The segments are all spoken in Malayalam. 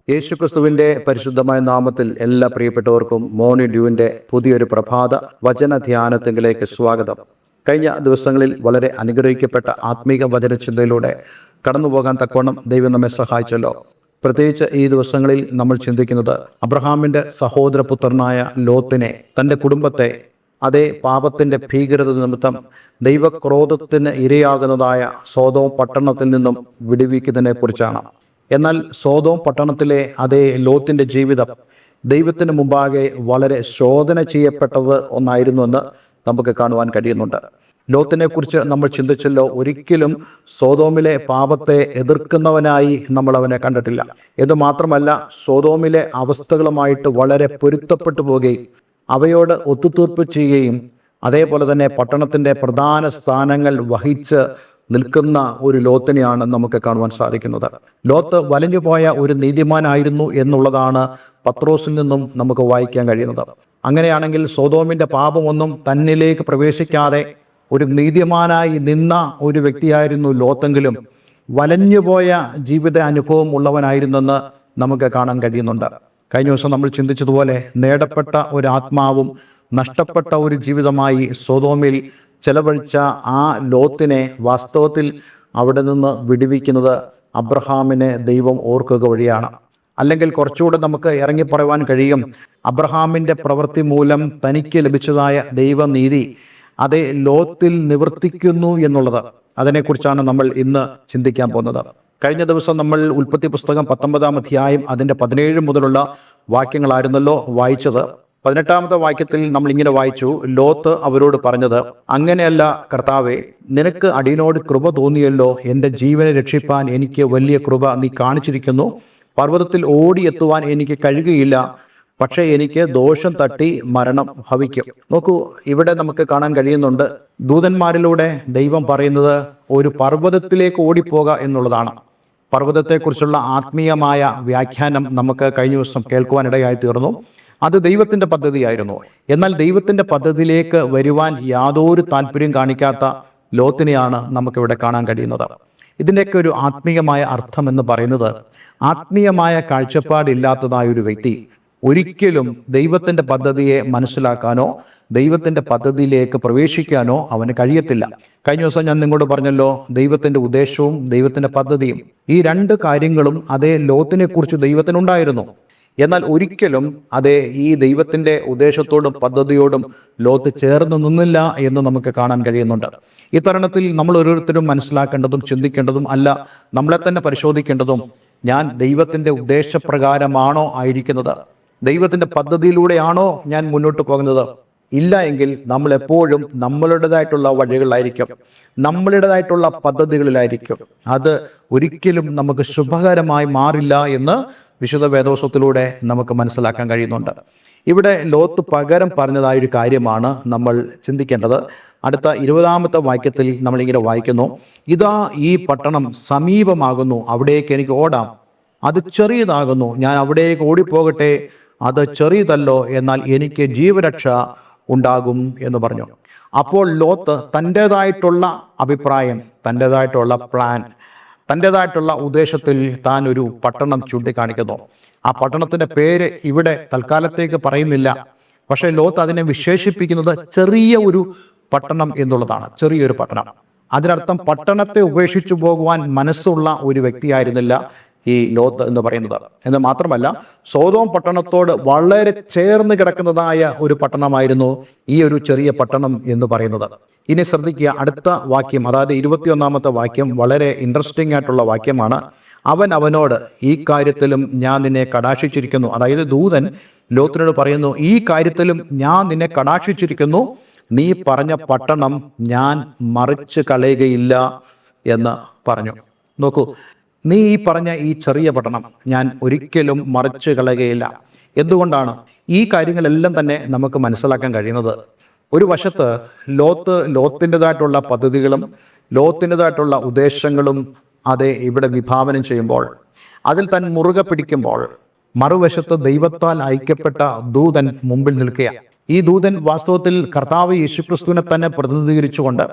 യേശുക്രിസ്തുവിൻ്റെ പരിശുദ്ധമായ നാമത്തിൽ എല്ലാ പ്രിയപ്പെട്ടവർക്കും മോർണിംഗ് ഡ്യൂവിൻ്റെ പുതിയൊരു പ്രഭാത വചന ധ്യാനത്തിലേക്ക് സ്വാഗതം. കഴിഞ്ഞ ദിവസങ്ങളിൽ വളരെ അനുഗ്രഹിക്കപ്പെട്ട ആത്മീക വചനചിന്തയിലൂടെ കടന്നു പോകാൻ തക്കവണ്ണം ദൈവം നമ്മെ സഹായിച്ചല്ലോ. പ്രത്യേകിച്ച് ഈ ദിവസങ്ങളിൽ നമ്മൾ ചിന്തിക്കുന്നത് അബ്രഹാമിൻ്റെ സഹോദരപുത്രനായ ലോത്തിനെ, തൻ്റെ കുടുംബത്തെ അതേ പാപത്തിൻ്റെ ഭീകരത നിമിത്തം ദൈവക്രോധത്തിന് ഇരയാകുന്നതായ സോദോം പട്ടണത്തിൽ നിന്നും വിടുവിക്കുന്നതിനെ കുറിച്ചാണ്. എന്നാൽ സോദോം പട്ടണത്തിലെ അതേ ലോത്തിൻ്റെ ജീവിതം ദൈവത്തിന് മുമ്പാകെ വളരെ ശോധന ചെയ്യപ്പെട്ടത് ഒന്നായിരുന്നുവെന്ന് നമുക്ക് കാണുവാൻ കഴിയുന്നുണ്ട്. ലോത്തിനെ കുറിച്ച് നമ്മൾ ചിന്തിച്ചല്ലോ, ഒരിക്കലും സോദോമിലെ പാപത്തെ എതിർക്കുന്നവനായി നമ്മൾ അവനെ കണ്ടിട്ടില്ല. ഇത് മാത്രമല്ല, സോദോമിലെ അവസ്ഥകളുമായിട്ട് വളരെ പൊരുത്തപ്പെട്ടു പോവുകയും അവയോട് ഒത്തുതീർപ്പ് ചെയ്യുകയും അതേപോലെ തന്നെ പട്ടണത്തിൻ്റെ പ്രധാന സ്ഥാനങ്ങൾ വഹിച്ച് നിൽക്കുന്ന ഒരു ലോത്തിനെയാണ് നമുക്ക് കാണുവാൻ സാധിക്കുന്നത്. ലോത്ത് വലഞ്ഞുപോയ ഒരു നീതിമാനായിരുന്നു എന്നുള്ളതാണ് പത്രോസിൽ നിന്നും നമുക്ക് വായിക്കാൻ കഴിയുന്നത്. അങ്ങനെയാണെങ്കിൽ സോദോമിൻ്റെ പാപമൊന്നും തന്നിലേക്ക് പ്രവേശിക്കാതെ ഒരു നീതിമാനായി നിന്ന ഒരു വ്യക്തിയായിരുന്നു ലോത്തെങ്കിലും വലഞ്ഞുപോയ ജീവിത അനുഭവം ഉള്ളവനായിരുന്നെന്ന് നമുക്ക് കാണാൻ കഴിയുന്നുണ്ട്. കഴിഞ്ഞ ദിവസം നമ്മൾ ചിന്തിച്ചതുപോലെ നേടപ്പെട്ട ഒരു ആത്മാവും നഷ്ടപ്പെട്ട ഒരു ജീവിതമായി സോദോമിൽ ചെലവഴിച്ച ആ ലോത്തിനെ വാസ്തവത്തിൽ അവിടെ നിന്ന് വിടുവിക്കുന്നത് അബ്രഹാമിനെ ദൈവം ഓർക്കുക വഴിയാണ്. അല്ലെങ്കിൽ കുറച്ചുകൂടെ നമുക്ക് ഇറങ്ങിപ്പറയുവാൻ കഴിയും, അബ്രഹാമിൻ്റെ പ്രവൃത്തി മൂലം തനിക്ക് ലഭിച്ചതായ ദൈവനീതി അതേ ലോത്തിൽ നിവർത്തിക്കുന്നു എന്നുള്ളത്. അതിനെക്കുറിച്ചാണ് നമ്മൾ ഇന്ന് ചിന്തിക്കാൻ പോകുന്നത്. കഴിഞ്ഞ ദിവസം നമ്മൾ ഉൽപ്പത്തി പുസ്തകം 19-ാം അധ്യായം അതിൻ്റെ 17 മുതലുള്ള വാക്യങ്ങളായിരുന്നല്ലോ വായിച്ചത്. 18-ാമത്തെ വാക്യത്തിൽ നമ്മൾ ഇങ്ങനെ വായിച്ചു, ലോത്ത് അവരോട് പറഞ്ഞത്, അങ്ങനെയല്ല കർത്താവേ, നിനക്ക് അടിയനോട് കൃപ തോന്നിയല്ലോ. എൻ്റെ ജീവനെ രക്ഷിപ്പാൻ എനിക്ക് വലിയ കൃപ നീ കാണിച്ചിരിക്കുന്നു. പർവ്വതത്തിൽ ഓടിയെത്തുവാൻ എനിക്ക് കഴിയുകയില്ല, പക്ഷേ എനിക്ക് ദോഷം തട്ടി മരണം ഭവിക്കും. നോക്കൂ, ഇവിടെ നമുക്ക് കാണാൻ കഴിയുന്നുണ്ട്, ദൂതന്മാരിലൂടെ ദൈവം പറയുന്നത് ഒരു പർവ്വതത്തിലേക്ക് ഓടിപ്പോക എന്നുള്ളതാണ്. പർവ്വതത്തെക്കുറിച്ചുള്ള ആത്മീയമായ വ്യാഖ്യാനം നമുക്ക് കഴിഞ്ഞ ദിവസം കേൾക്കുവാനിടയായി തീർന്നു. അത് ദൈവത്തിൻ്റെ പദ്ധതിയായിരുന്നു. എന്നാൽ ദൈവത്തിൻ്റെ പദ്ധതിയിലേക്ക് വരുവാൻ യാതൊരു താല്പര്യം കാണിക്കാത്ത ലോത്തിനെയാണ് നമുക്കിവിടെ കാണാൻ കഴിയുന്നത്. ഇതിൻ്റെയൊക്കെ ഒരു ആത്മീയമായ അർത്ഥം എന്ന് പറയുന്നത്, ആത്മീയമായ കാഴ്ചപ്പാടില്ലാത്തതായ ഒരു വ്യക്തി ഒരിക്കലും ദൈവത്തിൻ്റെ പദ്ധതിയെ മനസ്സിലാക്കാനോ ദൈവത്തിൻ്റെ പദ്ധതിയിലേക്ക് പ്രവേശിക്കാനോ അവന് കഴിയത്തില്ല. കഴിഞ്ഞ ദിവസം ഞാൻ നിങ്ങളോട് പറഞ്ഞല്ലോ, ദൈവത്തിൻ്റെ ഉദ്ദേശവും ദൈവത്തിൻ്റെ പദ്ധതിയും, ഈ രണ്ട് കാര്യങ്ങളും അതേ ലോത്തിനെ കുറിച്ച് ദൈവത്തിനുണ്ടായിരുന്നു. എന്നാൽ ഒരിക്കലും അതേ ഈ ദൈവത്തിൻ്റെ ഉദ്ദേശത്തോടും പദ്ധതിയോടും ലോത്ത് ചേർന്ന് നിന്നില്ല എന്ന് നമുക്ക് കാണാൻ കഴിയുന്നുണ്ട്. ഈ തരുണത്തിൽ നമ്മൾ ഓരോരുത്തരും മനസ്സിലാക്കേണ്ടതും ചിന്തിക്കേണ്ടതും അല്ല, നമ്മളെ തന്നെ പരിശോധിക്കേണ്ടതും, ഞാൻ ദൈവത്തിൻ്റെ ഉദ്ദേശപ്രകാരമാണോ ആയിരിക്കുന്നത്? ദൈവത്തിൻ്റെ പദ്ധതിയിലൂടെയാണോ ഞാൻ മുന്നോട്ട് പോകുന്നത്? ഇല്ല എങ്കിൽ നമ്മൾ എപ്പോഴും നമ്മളുടേതായിട്ടുള്ള വഴികളിലായിരിക്കും, നമ്മളുടേതായിട്ടുള്ള പദ്ധതികളിലായിരിക്കും. അത് ഒരിക്കലും നമുക്ക് ശുഭകരമായി മാറില്ല എന്ന് വിശുദ്ധ വേദോസത്തിലൂടെ നമുക്ക് മനസ്സിലാക്കാൻ കഴിയുന്നുണ്ട്. ഇവിടെ ലോത്ത് പകരം പറഞ്ഞതായൊരു കാര്യമാണ് നമ്മൾ ചിന്തിക്കേണ്ടത്. അടുത്ത 20-ാമത്തെ വാക്യത്തിൽ നമ്മളിങ്ങനെ വായിക്കുന്നു, ഇതാ ഈ പട്ടണം സമീപമാകുന്നു, അവിടേക്ക് എനിക്ക് ഓടാം. അത് ചെറിയതാകുന്നു, ഞാൻ അവിടേക്ക് ഓടിപ്പോകട്ടെ. അത് ചെറിയതല്ലോ, എന്നാൽ എനിക്ക് ജീവരക്ഷ ഉണ്ടാകും എന്ന് പറഞ്ഞു. അപ്പോൾ ലോത്ത് തൻ്റേതായിട്ടുള്ള അഭിപ്രായം, തൻ്റേതായിട്ടുള്ള പ്ലാൻ, തൻ്റേതായിട്ടുള്ള ഉദ്ദേശത്തിൽ താൻ ഒരു പട്ടണം ചൂണ്ടിക്കാണിക്കുന്നു. ആ പട്ടണത്തിൻ്റെ പേര് ഇവിടെ തൽക്കാലത്തേക്ക് പറയുന്നില്ല. പക്ഷേ ലോത്ത് അതിനെ വിശേഷിപ്പിക്കുന്നത് ചെറിയ ഒരു പട്ടണം എന്നുള്ളതാണ്. ചെറിയൊരു പട്ടണം, അതിനർത്ഥം പട്ടണത്തെ ഉപേക്ഷിച്ചു പോകുവാൻ മനസ്സുള്ള ഒരു വ്യക്തിയായിരുന്നില്ല ഈ ലോത്ത് എന്ന് പറയുന്നത്. എന്ന് മാത്രമല്ല, സോദോം പട്ടണത്തോട് വളരെ ചേർന്ന് കിടക്കുന്നതായ ഒരു പട്ടണമായിരുന്നു ഈ ഒരു ചെറിയ പട്ടണം എന്ന് പറയുന്നത്. ഇനി ശ്രദ്ധിക്കുക, അടുത്ത വാക്യം, അതായത് 21-ാമത്തെ വാക്യം വളരെ ഇൻട്രസ്റ്റിംഗ് ആയിട്ടുള്ള വാക്യമാണ്. അവൻ അവനോട്, ഈ കാര്യത്തിലും ഞാൻ നിന്നെ കടാക്ഷിച്ചിരിക്കുന്നു. അതായത് ദൂതൻ ലോത്തിനോട് പറയുന്നു, ഈ കാര്യത്തിലും ഞാൻ നിന്നെ കടാക്ഷിച്ചിരിക്കുന്നു, നീ പറഞ്ഞ പട്ടണം ഞാൻ മറിച്ച് കളയുകയില്ല എന്ന് പറഞ്ഞു. നോക്കൂ, നീ ഈ പറഞ്ഞ ഈ ചെറിയ പട്ടണം ഞാൻ ഒരിക്കലും മറിച്ച് കളയുകയില്ല. എന്തുകൊണ്ടാണ്? ഈ കാര്യങ്ങളെല്ലാം തന്നെ നമുക്ക് മനസ്സിലാക്കാൻ കഴിയുന്നത്, ഒരു വശത്ത് ലോത്തിൻ്റെതായിട്ടുള്ള പദ്ധതികളും ലോത്തിൻ്റെതായിട്ടുള്ള ഉദ്ദേശങ്ങളും അതേ ഇവിടെ വിഭാവനം ചെയ്യുമ്പോൾ, അതിൽ താൻ മുറുകെ പിടിക്കുമ്പോൾ, മറുവശത്ത് ദൈവത്താൽ അയക്കപ്പെട്ട ദൂതൻ മുമ്പിൽ നിൽക്കുക. ഈ ദൂതൻ വാസ്തവത്തിൽ കർത്താവ് യേശുക്രിസ്തുവിനെ തന്നെ പ്രതിനിധീകരിച്ചുകൊണ്ട്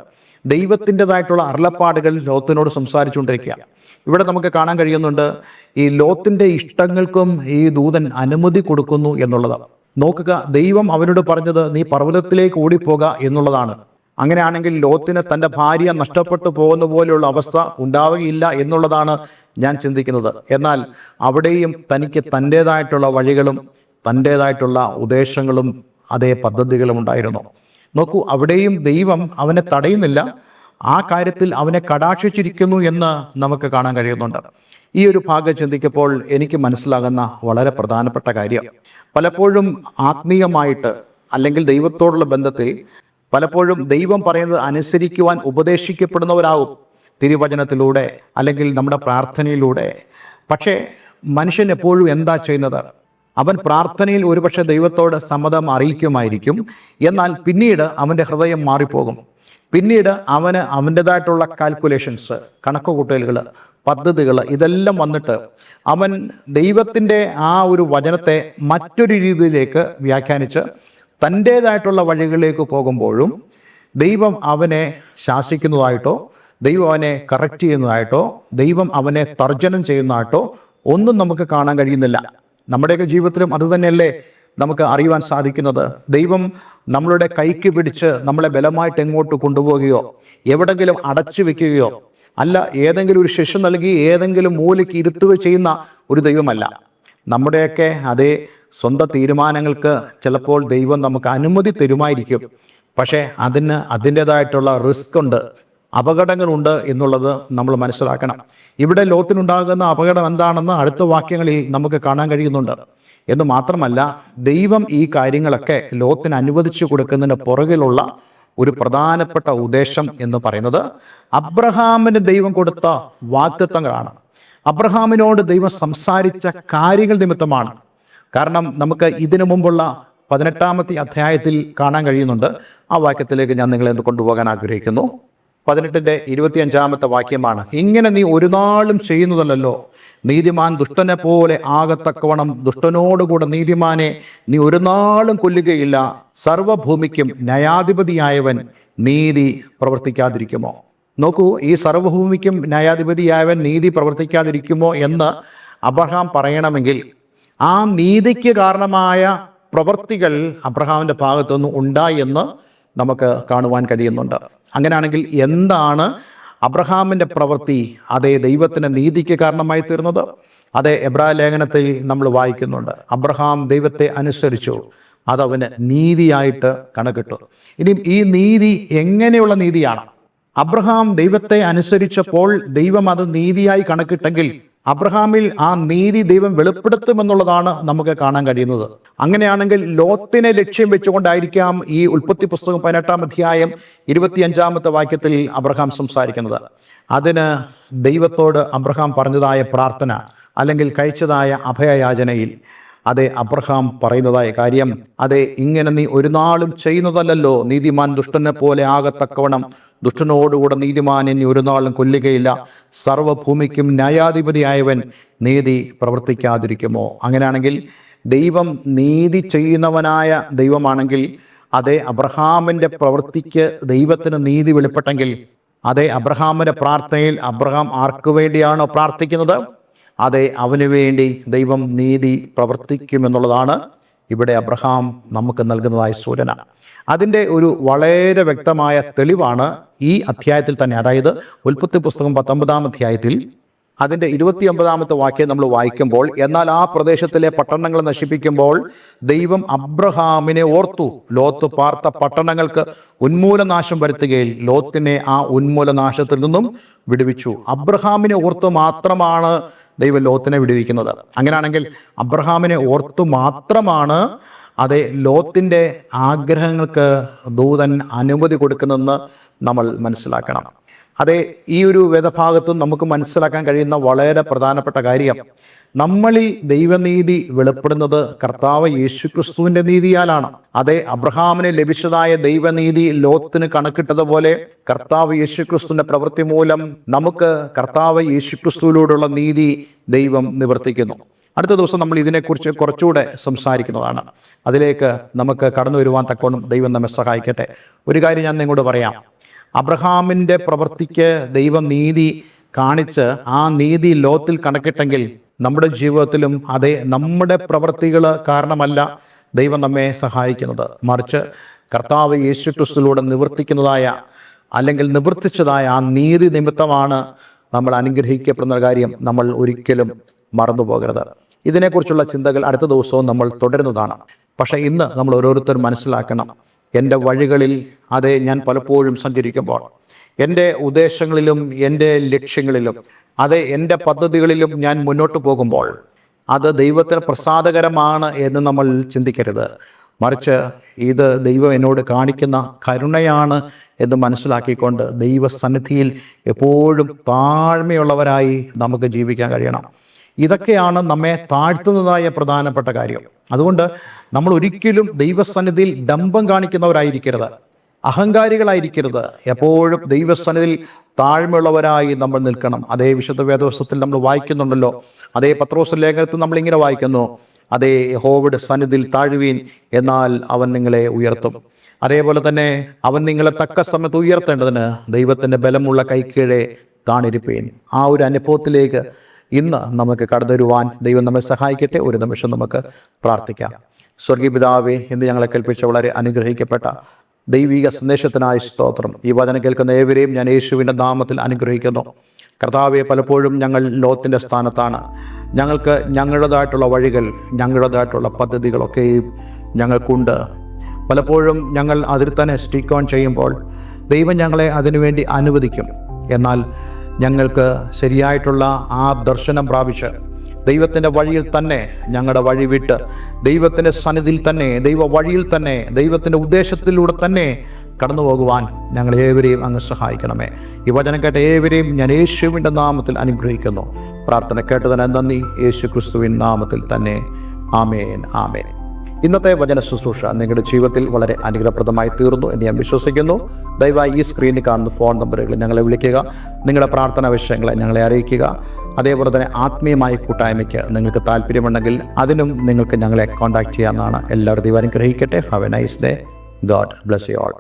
ദൈവത്തിൻ്റെതായിട്ടുള്ള അരുളപ്പാടുകൾ ലോത്തിനോട് സംസാരിച്ചുകൊണ്ടിരിക്കുക. ഇവിടെ നമുക്ക് കാണാൻ കഴിയുന്നുണ്ട്, ഈ ലോത്തിൻ്റെ ഇഷ്ടങ്ങൾക്കും ഈ ദൂതൻ അനുമതി കൊടുക്കുന്നു എന്നുള്ളത്. നോക്കുക, ദൈവം അവനോട് പറഞ്ഞത് നീ പർവ്വതത്തിലേക്ക് ഓടിപ്പോക എന്നുള്ളതാണ്. അങ്ങനെയാണെങ്കിൽ ലോത്തിന് തൻ്റെ ഭാര്യ നഷ്ടപ്പെട്ടു പോകുന്ന പോലെയുള്ള അവസ്ഥ ഉണ്ടാവുകയില്ല എന്നുള്ളതാണ് ഞാൻ ചിന്തിക്കുന്നത്. എന്നാൽ അവിടെയും തനിക്ക് തൻ്റേതായിട്ടുള്ള വഴികളും തൻ്റേതായിട്ടുള്ള ഉദ്ദേശങ്ങളും അതേ പദ്ധതികളും ഉണ്ടായിരുന്നു. നോക്കൂ, അവിടെയും ദൈവം അവനെ തടയുന്നില്ല, ആ കാര്യത്തിൽ അവനെ കടാക്ഷിച്ചിരിക്കുന്നു എന്ന് നമുക്ക് കാണാൻ കഴിയുന്നുണ്ട്. ഈ ഒരു ഭാഗം ചിന്തിക്കുമ്പോൾ എനിക്ക് മനസ്സിലാകുന്ന വളരെ പ്രധാനപ്പെട്ട കാര്യം, പലപ്പോഴും ആത്മീയമായിട്ട് അല്ലെങ്കിൽ ദൈവത്തോടുള്ള ബന്ധത്തിൽ പലപ്പോഴും ദൈവം പറയുന്നത് അനുസരിക്കുവാൻ ഉപദേശിക്കപ്പെടുന്നവരാകും തിരുവചനത്തിലൂടെ അല്ലെങ്കിൽ നമ്മുടെ പ്രാർത്ഥനയിലൂടെ. പക്ഷേ മനുഷ്യൻ എപ്പോഴും എന്താ ചെയ്യുന്നത്? അവൻ പ്രാർത്ഥനയിൽ ഒരുപക്ഷെ ദൈവത്തോട് സമ്മതം അറിയിക്കുമായിരിക്കും, എന്നാൽ പിന്നീട് അവൻ്റെ ഹൃദയം മാറിപ്പോകും. പിന്നീട് അവന് അവൻ്റെതായിട്ടുള്ള കാൽക്കുലേഷൻസ്, കണക്കുകൂട്ടലുകൾ, പദ്ധതികൾ ഇതെല്ലാം വന്നിട്ട് അവൻ ദൈവത്തിൻ്റെ ആ ഒരു വചനത്തെ മറ്റൊരു രീതിയിലേക്ക് വ്യാഖ്യാനിച്ച് തൻ്റേതായിട്ടുള്ള വഴികളിലേക്ക് പോകുമ്പോഴും ദൈവം അവനെ ശാസിക്കുന്നതായിട്ടോ ദൈവം അവനെ കറക്റ്റ് ചെയ്യുന്നതായിട്ടോ ദൈവം അവനെ തർജ്ജനം ചെയ്യുന്നതായിട്ടോ ഒന്നും നമുക്ക് കാണാൻ കഴിയുന്നില്ല. നമ്മുടെയൊക്കെ ജീവിതത്തിലും അതുതന്നെയല്ലേ നമുക്ക് അറിയുവാൻ സാധിക്കുന്നത്. ദൈവം നമ്മളുടെ കൈക്ക് പിടിച്ച് നമ്മളെ ബലമായിട്ട് എങ്ങോട്ട് കൊണ്ടുപോവുകയോ എവിടെങ്കിലും അടച്ചു വെക്കുകയോ അല്ല, ഏതെങ്കിലും ഒരു ശിക്ഷ നൽകി ഏതെങ്കിലും മൂലയ്ക്ക് ഇരുത്തുകയോ ചെയ്യുന്ന ഒരു ദൈവമല്ല. നമ്മുടെയൊക്കെ അതേ സ്വന്തം തീരുമാനങ്ങൾക്ക് ചിലപ്പോൾ ദൈവം നമുക്ക് അനുമതി തരുമായിരിക്കും. പക്ഷേ അതിന് അതിൻ്റെതായിട്ടുള്ള റിസ്ക് ഉണ്ട്, അപകടങ്ങളുണ്ട് എന്നുള്ളത് നമ്മൾ മനസ്സിലാക്കണം. ഇവിടെ ലോത്തിനുണ്ടാകുന്ന അപകടം എന്താണെന്ന് അടുത്ത വാക്യങ്ങളിൽ നമുക്ക് കാണാൻ കഴിയുന്നുണ്ട്. എന്ന് മാത്രമല്ല, ദൈവം ഈ കാര്യങ്ങളൊക്കെ ലോത്തിന് അനുവദിച്ചു കൊടുക്കുന്നതിന് പുറകിലുള്ള ഒരു പ്രധാനപ്പെട്ട ഉദ്ദേശം എന്ന് പറയുന്നത് അബ്രഹാമിന് ദൈവം കൊടുത്ത വാഗ്ദത്തങ്ങളാണ്. അബ്രഹാമിനോട് ദൈവം സംസാരിച്ച കാര്യങ്ങൾ നിമിത്തമാണ്. കാരണം നമുക്ക് ഇതിനു മുമ്പുള്ള 18-ാമത്തെ അധ്യായത്തിൽ കാണാൻ കഴിയുന്നുണ്ട്. ആ വാക്യത്തിലേക്ക് ഞാൻ നിങ്ങളെ കൊണ്ടുപോകാൻ ആഗ്രഹിക്കുന്നു. 18-ന്റെ 25-ാമത്തെ വാക്യമാണ്, ഇങ്ങനെ നീ ഒരു നാളും ചെയ്യുന്നതല്ലോ, നീതിമാൻ ദുഷ്ടനെ പോലെ ആകത്തക്കവണ്ണം ദുഷ്ടനോടുകൂടെ നീതിമാനെ നീ ഒരു നാളും കൊല്ലുകയില്ല, സർവഭൂമിക്കും ന്യായാധിപതിയായവൻ നീതി പ്രവർത്തിക്കാതിരിക്കുമോ? നോക്കൂ, ഈ സർവഭൂമിക്കും ന്യായാധിപതിയായവൻ നീതി പ്രവർത്തിക്കാതിരിക്കുമോ എന്ന് അബ്രഹാം പറയണമെങ്കിൽ ആ നീതിക്ക് കാരണമായ പ്രവൃത്തികൾ അബ്രഹാമിൻ്റെ ഭാഗത്തുനിന്ന് ഉണ്ടായി എന്ന് നമുക്ക് കാണുവാൻ കഴിയുന്നുണ്ട്. അങ്ങനെയാണെങ്കിൽ എന്താണ് അബ്രഹാമിൻ്റെ പ്രവൃത്തി അതേ ദൈവത്തിൻ്റെ നീതിക്ക് കാരണമായി തീർന്നത്? അതേ എബ്രായ ലേഖനത്തിൽ നമ്മൾ വായിക്കുന്നുണ്ട്, അബ്രഹാം ദൈവത്തെ അനുസരിച്ചു, അതവന് നീതിയായിട്ട് കണക്കിട്ടു. ഇനി ഈ നീതി എങ്ങനെയുള്ള നീതിയാണ്? അബ്രഹാം ദൈവത്തെ അനുസരിച്ചപ്പോൾ ദൈവം അത് നീതിയായി കണക്കിട്ടെങ്കിൽ അബ്രഹാമിൽ ആ നീതി ദൈവം വെളിപ്പെടുത്തുമെന്നുള്ളതാണ് നമുക്ക് കാണാൻ കഴിയുന്നത്. അങ്ങനെയാണെങ്കിൽ ലോത്തിനെ ലക്ഷ്യം വെച്ചുകൊണ്ടായിരിക്കാം ഈ ഉൽപ്പത്തി പുസ്തകം 18-ാം അധ്യായം 25-ാമത്തെ വാക്യത്തിൽ അബ്രഹാം സംസാരിക്കുന്നത്. അതിന് ദൈവത്തോട് അബ്രഹാം പറഞ്ഞതായ പ്രാർത്ഥന അല്ലെങ്കിൽ കഴിച്ചതായ അഭയയാചനയിൽ അതെ അബ്രഹാം പറയുന്നതായ കാര്യം, അതെ ഇങ്ങനെ നീ ഒരു നാളും ചെയ്യുന്നതല്ലോ, നീതിമാൻ ദുഷ്ടനെ പോലെ ആകത്തക്കവണ്ണം ദുഷ്ടനോടുകൂടെ നീതിമാൻ ഇനി ഒരു നാളും കൊല്ലുകയില്ല, സർവഭൂമിക്കും ന്യായാധിപതിയായവൻ നീതി പ്രവർത്തിക്കാതിരിക്കുമോ? അങ്ങനെയാണെങ്കിൽ ദൈവം നീതി ചെയ്യുന്നവനായ ദൈവമാണെങ്കിൽ അതേ അബ്രഹാമിൻ്റെ പ്രവൃത്തിക്ക് ദൈവത്തിന് നീതി വെളിപ്പെട്ടെങ്കിൽ അതേ അബ്രഹാമിൻ്റെ പ്രാർത്ഥനയിൽ അബ്രഹാം ആർക്കു വേണ്ടിയാണോ പ്രാർത്ഥിക്കുന്നത് അതെ അവന് വേണ്ടി ദൈവം നീതി പ്രവർത്തിക്കുമെന്നുള്ളതാണ് ഇവിടെ അബ്രഹാം നമുക്ക് നൽകുന്നതായ സൂചന. അതിൻ്റെ ഒരു വളരെ വ്യക്തമായ തെളിവാണ് ഈ അധ്യായത്തിൽ തന്നെ, അതായത് ഉൽപ്പത്തി പുസ്തകം 19-ാം അധ്യായത്തിൽ അതിൻ്റെ 29-ാമത്തെ വാക്യം നമ്മൾ വായിക്കുമ്പോൾ, എന്നാൽ ആ പ്രദേശത്തിലെ പട്ടണങ്ങൾ നശിപ്പിക്കുമ്പോൾ ദൈവം അബ്രഹാമിനെ ഓർത്തു, ലോത്ത് പാർത്ത പട്ടണങ്ങൾക്ക് ഉന്മൂലനാശം വരുത്തുകയിൽ ലോത്തിനെ ആ ഉന്മൂലനാശത്തിൽ നിന്നും വിടുവിച്ചു. അബ്രഹാമിനെ ഓർത്തു മാത്രമാണ് ദൈവം ലോത്തിനെ വിടുവിക്കുന്നത്. അങ്ങനെയാണെങ്കിൽ അബ്രഹാമിനെ ഓർത്തു മാത്രമാണ് അതെ ലോത്തിൻ്റെ ആഗ്രഹങ്ങൾക്ക് ദൂതൻ അനുമതി കൊടുക്കുന്നതെന്ന് നമ്മൾ മനസ്സിലാക്കണം. അതെ, ഈ ഒരു വേദഭാഗത്തും നമുക്ക് മനസ്സിലാക്കാൻ കഴിയുന്ന വളരെ പ്രധാനപ്പെട്ട കാര്യം, നമ്മളിൽ ദൈവനീതി വെളിപ്പെടുന്നത് കർത്താവ് യേശുക്രിസ്തുവിൻ്റെ നീതിയാലാണ്. അതെ, അബ്രഹാമിന് ലഭിച്ചതായ ദൈവനീതി ലോത്തിന് കണക്കിട്ടതുപോലെ കർത്താവ് യേശുക്രിസ്തുവിൻ്റെ പ്രവൃത്തി മൂലം നമുക്ക് കർത്താവ് യേശുക്രിസ്തുവിലൂടെയുള്ള നീതി ദൈവം നിവർത്തിക്കുന്നു. അടുത്ത ദിവസം നമ്മൾ ഇതിനെക്കുറിച്ച് കുറച്ചുകൂടെ സംസാരിക്കുന്നതാണ്. അതിലേക്ക് നമുക്ക് കടന്നു വരുവാൻ തക്കോണം ദൈവം നമ്മെ സഹായിക്കട്ടെ. ഒരു കാര്യം ഞാൻ നിങ്ങളോട് പറയാം. അബ്രഹാമിൻ്റെ പ്രവൃത്തിക്ക് ദൈവം നീതി കാണിച്ച് ആ നീതി ലോത്തിൽ കണക്കിട്ടെങ്കിൽ നമ്മുടെ ജീവിതത്തിലും അതേ നമ്മുടെ പ്രവൃത്തികൾ കാരണമല്ല ദൈവം നമ്മെ സഹായിക്കുന്നത്, മറിച്ച് കർത്താവ് യേശു ക്രിസ്തുവിലൂടെ നിവർത്തിക്കുന്നതായ അല്ലെങ്കിൽ നിവർത്തിച്ചതായ ആ നീതി നിമിത്തമാണ് നമ്മൾ അനുഗ്രഹിക്കപ്പെടുന്ന കാര്യം നമ്മൾ ഒരിക്കലും മറന്നു പോകരുത്. ഇതിനെക്കുറിച്ചുള്ള ചിന്തകൾ അടുത്ത ദിവസവും നമ്മൾ തുടരുന്നതാണ്. പക്ഷേ ഇന്ന് നമ്മൾ ഓരോരുത്തരും മനസ്സിലാക്കണം, എൻ്റെ വഴികളിൽ അതേ ഞാൻ പലപ്പോഴും സഞ്ചരിക്കുമ്പോൾ, എൻ്റെ ഉദ്ദേശങ്ങളിലും എൻ്റെ ലക്ഷ്യങ്ങളിലും അതേ എൻ്റെ പദ്ധതികളിലും ഞാൻ മുന്നോട്ട് പോകുമ്പോൾ അത് ദൈവത്തിന് പ്രസാദകരമാണ് എന്ന് നമ്മൾ ചിന്തിക്കരുത്. മറിച്ച് ഇത് ദൈവം എന്നോട് കാണിക്കുന്ന കരുണയാണ് എന്ന് മനസ്സിലാക്കിക്കൊണ്ട് ദൈവസന്നിധിയിൽ എപ്പോഴും താഴ്മയുള്ളവരായി നമുക്ക് ജീവിക്കാൻ കഴിയണം. ഇതൊക്കെയാണ് നമ്മെ താഴ്ത്തുന്നതായ പ്രധാനപ്പെട്ട കാര്യം. അതുകൊണ്ട് നമ്മൾ ഒരിക്കലും ദൈവസന്നിധിയിൽ ഡംഭം കാണിക്കുന്നവരായിരിക്കരുത്, അഹങ്കാരികളായിരിക്കരുത്. എപ്പോഴും ദൈവസന്നിധിയിൽ താഴ്മയുള്ളവരായി നമ്മൾ നിൽക്കണം. അതേ വിശുദ്ധ വേദപുസ്തകത്തിൽ നമ്മൾ വായിക്കുന്നുണ്ടല്ലോ, അതേ പത്രോസ് ലേഖനത്തിൽ നമ്മളിങ്ങനെ വായിക്കുന്നു, അതേ യഹോവയുടെ സന്നിധിയിൽ താഴുവീൻ, എന്നാൽ അവൻ നിങ്ങളെ ഉയർത്തും. അതേപോലെ തന്നെ അവൻ നിങ്ങളെ തക്ക സമയത്ത് ഉയർത്തേണ്ടതിന് ദൈവത്തിൻ്റെ ബലമുള്ള കൈക്കീഴെ താണിരിപ്പീൻ. ആ ഒരു അനുഭവത്തിലേക്ക് ഇന്ന് നമുക്ക് കടന്നു വരുവാൻ ദൈവം നമ്മെ സഹായിക്കട്ടെ. ഒരു നിമിഷം നമുക്ക് പ്രാർത്ഥിക്കാം. സ്വർഗീയ പിതാവേ, ഇന്ന് ഞങ്ങളെ കേൾപ്പിച്ച വളരെ അനുഗ്രഹിക്കപ്പെട്ട ദൈവിക സന്ദേശത്തിനായി സ്തോത്രം. ഈ വചനം കേൾക്കുന്ന ഏവരെയും ഞാൻ യേശുവിൻ്റെ നാമത്തിൽ അനുഗ്രഹിക്കുന്നു. കർത്താവെ, പലപ്പോഴും ഞങ്ങൾ ലോത്തിൻ്റെ സ്ഥാനത്താണ്. ഞങ്ങൾക്ക് ഞങ്ങളുടേതായിട്ടുള്ള വഴികൾ, ഞങ്ങളുടേതായിട്ടുള്ള പദ്ധതികളൊക്കെയും ഞങ്ങൾക്കുണ്ട്. പലപ്പോഴും ഞങ്ങൾ അതിൽ തന്നെ സ്റ്റിക്ക് ഓൺ ചെയ്യുമ്പോൾ ദൈവം ഞങ്ങളെ അതിനുവേണ്ടി അനുവദിക്കും. എന്നാൽ ഞങ്ങൾക്ക് ശരിയായിട്ടുള്ള ആ ദർശനം പ്രാപിച്ച് ദൈവത്തിൻ്റെ വഴിയിൽ തന്നെ ഞങ്ങളുടെ വഴി വിട്ട് ദൈവത്തിൻ്റെ സന്നിധിയിൽ തന്നെ, ദൈവ വഴിയിൽ തന്നെ, ദൈവത്തിൻ്റെ ഉദ്ദേശത്തിലൂടെ തന്നെ കടന്നു പോകുവാൻ ഞങ്ങൾ ഏവരെയും അങ്ങ് സഹായിക്കണമേ. ഈ വചനം കേട്ട ഏവരെയും ഞാൻ യേശുവിൻ്റെ നാമത്തിൽ അനുഗ്രഹിക്കുന്നു. പ്രാർത്ഥന കേട്ടതിന് നന്ദി. യേശു ക്രിസ്തുവിൻ നാമത്തിൽ തന്നെ. ആമേൻ, ആമേൻ. ഇന്നത്തെ വചന ശുശ്രൂഷ നിങ്ങളുടെ ജീവിതത്തിൽ വളരെ അനുഗ്രഹപ്രദമായി തീർന്നു എന്ന് ഞാൻ വിശ്വസിക്കുന്നു. ദയവായി ഈ സ്ക്രീനിൽ കാണുന്ന ഫോൺ നമ്പറുകളിൽ ഞങ്ങളെ വിളിക്കുക. നിങ്ങളുടെ പ്രാർത്ഥനാ വിഷയങ്ങളെ ഞങ്ങളെ അറിയിക്കുക. അതേപോലെ തന്നെ ആത്മീയമായ കൂട്ടായ്മയ്ക്ക് നിങ്ങൾക്ക് താല്പര്യമുണ്ടെങ്കിൽ അതിനും നിങ്ങൾക്ക് ഞങ്ങളെ കോൺടാക്ട് ചെയ്യാവുന്നതാണ്. എല്ലാവരും ദൈവം അനുഗ്രഹിക്കട്ടെ. Have A nice day. God bless you all.